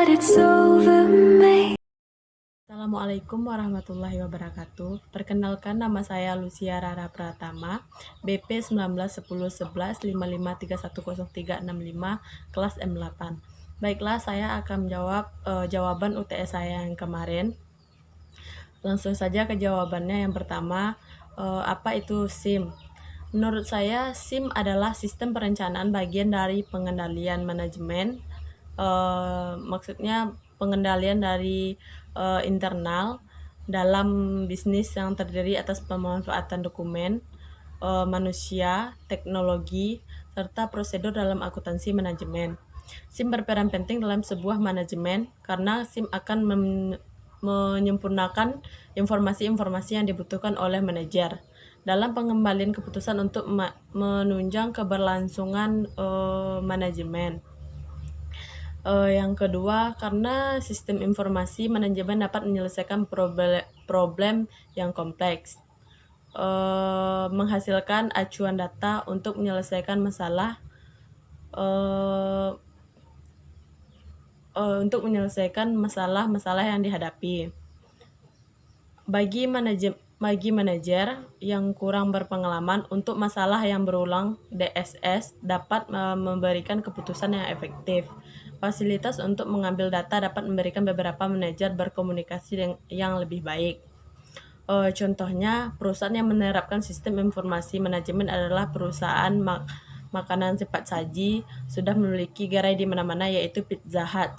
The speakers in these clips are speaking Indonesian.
but it's over me. Assalamualaikum warahmatullahi wabarakatuh. Perkenalkan, nama saya Lucia Rara Pratama, BP 19101155310365, kelas M8. Baiklah, saya akan menjawab jawaban UTS saya yang kemarin. Langsung saja ke jawabannya. Yang pertama, apa itu SIM? Menurut saya, SIM adalah sistem perencanaan bagian dari pengendalian manajemen. Maksudnya pengendalian dari internal dalam bisnis yang terdiri atas pemanfaatan dokumen, manusia, teknologi, serta prosedur dalam akuntansi manajemen. SIM berperan penting dalam sebuah manajemen karena SIM akan menyempurnakan informasi-informasi yang dibutuhkan oleh manajer dalam pengembalian keputusan untuk menunjang keberlangsungan manajemen. Yang kedua, karena sistem informasi manajemen dapat menyelesaikan problem yang kompleks, menghasilkan acuan data untuk menyelesaikan masalah masalah-masalah yang dihadapi. Bagi manajer yang kurang berpengalaman untuk masalah yang berulang, DSS dapat memberikan keputusan yang efektif. Fasilitas untuk mengambil data dapat memberikan beberapa manajer berkomunikasi yang lebih baik. Contohnya, perusahaan yang menerapkan sistem informasi manajemen adalah perusahaan makanan cepat saji, sudah memiliki gerai di mana-mana, yaitu Pizza Hut.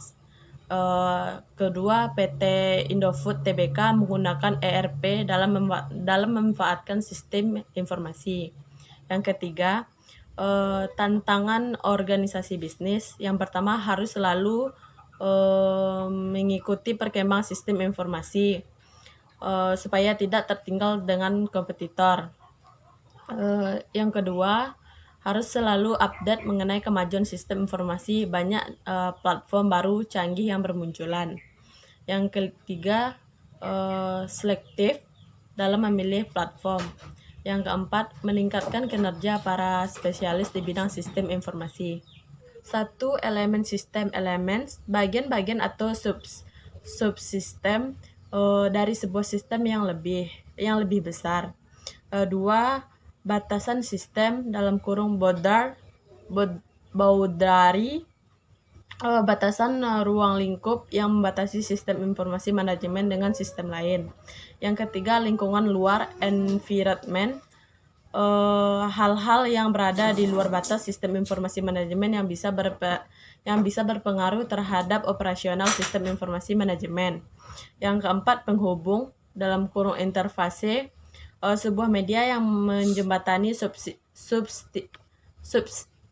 Kedua, PT Indofood Tbk menggunakan ERP dalam memanfaatkan sistem informasi. Yang ketiga, tantangan organisasi bisnis. Yang pertama, harus selalu mengikuti perkembangan sistem informasi supaya tidak tertinggal dengan kompetitor. Yang kedua, harus selalu update mengenai kemajuan sistem informasi. Banyak platform baru canggih yang bermunculan. Yang ketiga, selektif dalam memilih platform. Yang keempat, meningkatkan kinerja para spesialis di bidang sistem informasi. 1. Elemen sistem. Elements, bagian-bagian atau subsistem dari sebuah sistem yang lebih besar. 2. Batasan sistem dalam kurung boundary, batasan ruang lingkup yang membatasi sistem informasi manajemen dengan sistem lain. Yang ketiga, lingkungan luar, environment, hal-hal yang berada di luar batas sistem informasi manajemen yang bisa berpengaruh terhadap operasional sistem informasi manajemen. Yang keempat, penghubung dalam kurung interface, sebuah media yang menjembatani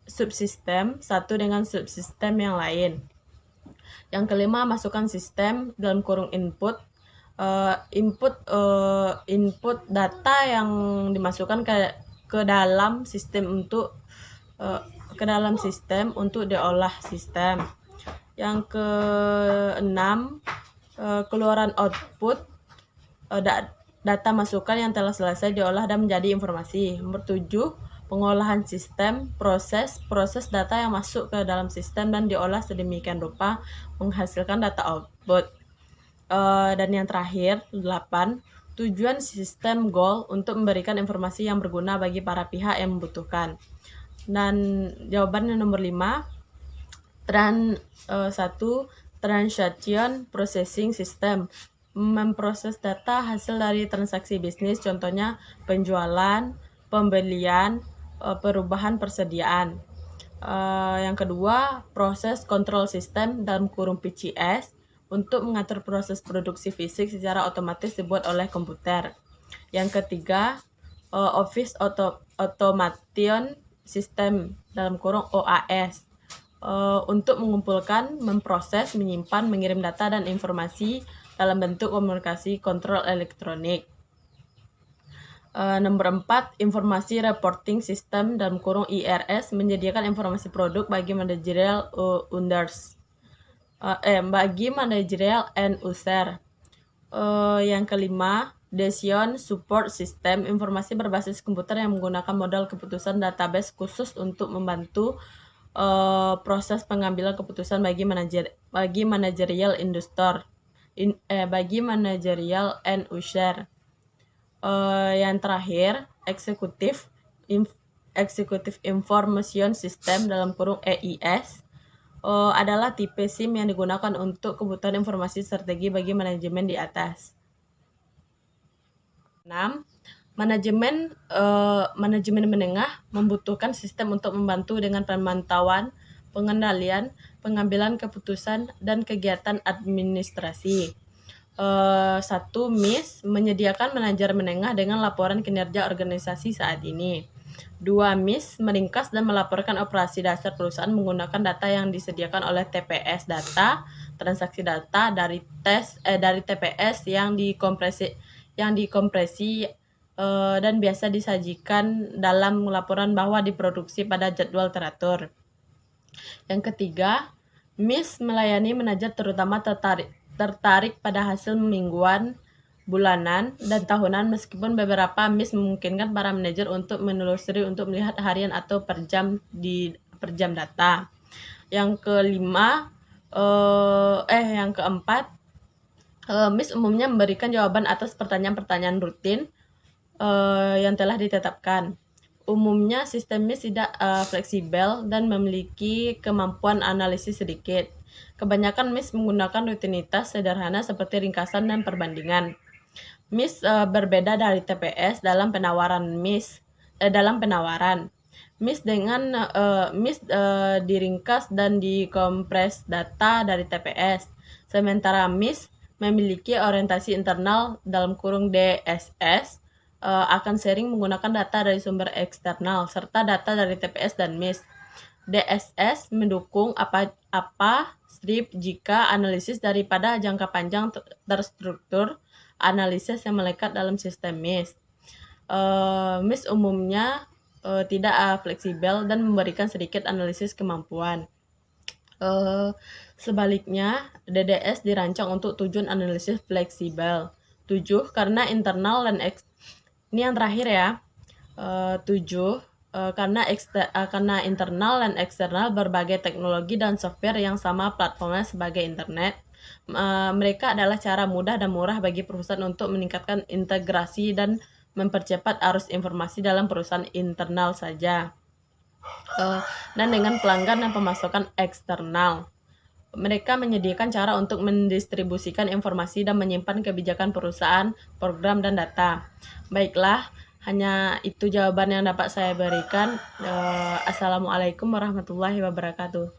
subsistem satu dengan subsistem yang lain. Yang kelima, masukkan sistem dalam kurung input, input data yang dimasukkan ke dalam sistem untuk diolah sistem. Yang keenam, keluaran output, data masukan yang telah selesai diolah dan menjadi informasi. Nomor 7, pengolahan sistem, proses data yang masuk ke dalam sistem dan diolah sedemikian rupa menghasilkan data output. Dan yang terakhir, 8, tujuan sistem goal untuk memberikan informasi yang berguna bagi para pihak yang membutuhkan. Dan jawabannya nomor 5, 1. Transaction Processing System, memproses data hasil dari transaksi bisnis, contohnya penjualan, pembelian, perubahan persediaan. Yang kedua, proses control system dalam kurung PCS, untuk mengatur proses produksi fisik secara otomatis dibuat oleh komputer. Yang ketiga, Office Automation System dalam kurung OAS, untuk mengumpulkan, memproses, menyimpan, mengirim data dan informasi dalam bentuk komunikasi kontrol elektronik. Nomor 4, Informasi Reporting System dalam kurung IRS, menyediakan informasi produk bagi managerial end user. Yang kelima, Decision Support System, informasi berbasis komputer yang menggunakan modal keputusan database khusus untuk membantu proses pengambilan keputusan bagi manajerial bagi manajerial end user. Yang terakhir, Executive Information System (EIS) adalah tipe SIM yang digunakan untuk kebutuhan informasi strategi bagi manajemen di atas. 6. Manajemen menengah membutuhkan sistem untuk membantu dengan pemantauan, pengendalian, pengambilan keputusan, dan kegiatan administrasi. 1. MIS menyediakan manajer menengah dengan laporan kinerja organisasi saat ini. 2. MIS meringkas dan melaporkan operasi dasar perusahaan menggunakan data yang disediakan oleh TPS data, transaksi data dari TPS yang dikompresi dan biasa disajikan dalam laporan bahwa diproduksi pada jadwal teratur. Yang ketiga, MIS melayani manajer terutama tertarik pada hasil mingguan, bulanan, dan tahunan, meskipun beberapa MIS memungkinkan para manajer untuk menelusuri untuk melihat harian atau per jam data. Yang keempat, MIS umumnya memberikan jawaban atas pertanyaan-pertanyaan rutin yang telah ditetapkan. Umumnya sistem MIS tidak fleksibel dan memiliki kemampuan analisis sedikit. Kebanyakan MIS menggunakan rutinitas sederhana seperti ringkasan dan perbandingan. MIS berbeda dari TPS dalam penawaran. MIS diringkas dan dikompres data dari TPS, sementara MIS memiliki orientasi internal (DSS) akan sering menggunakan data dari sumber eksternal serta data dari TPS dan MIS. DSS mendukung strip jika analisis daripada jangka panjang terstruktur analisis yang melekat dalam sistem MIS. MIS umumnya tidak fleksibel dan memberikan sedikit analisis kemampuan. Sebaliknya, DDS dirancang untuk tujuan analisis fleksibel. 7. Karena internal dan ini yang terakhir ya. 7. Karena internal dan eksternal berbagai teknologi dan software yang sama platformnya sebagai internet, mereka adalah cara mudah dan murah bagi perusahaan untuk meningkatkan integrasi dan mempercepat arus informasi dalam perusahaan internal saja. Dan dengan pelanggan dan pemasukan eksternal, mereka menyediakan cara untuk mendistribusikan informasi dan menyimpan kebijakan perusahaan, program, dan data. Baiklah, hanya itu jawaban yang dapat saya berikan. Assalamualaikum warahmatullahi wabarakatuh.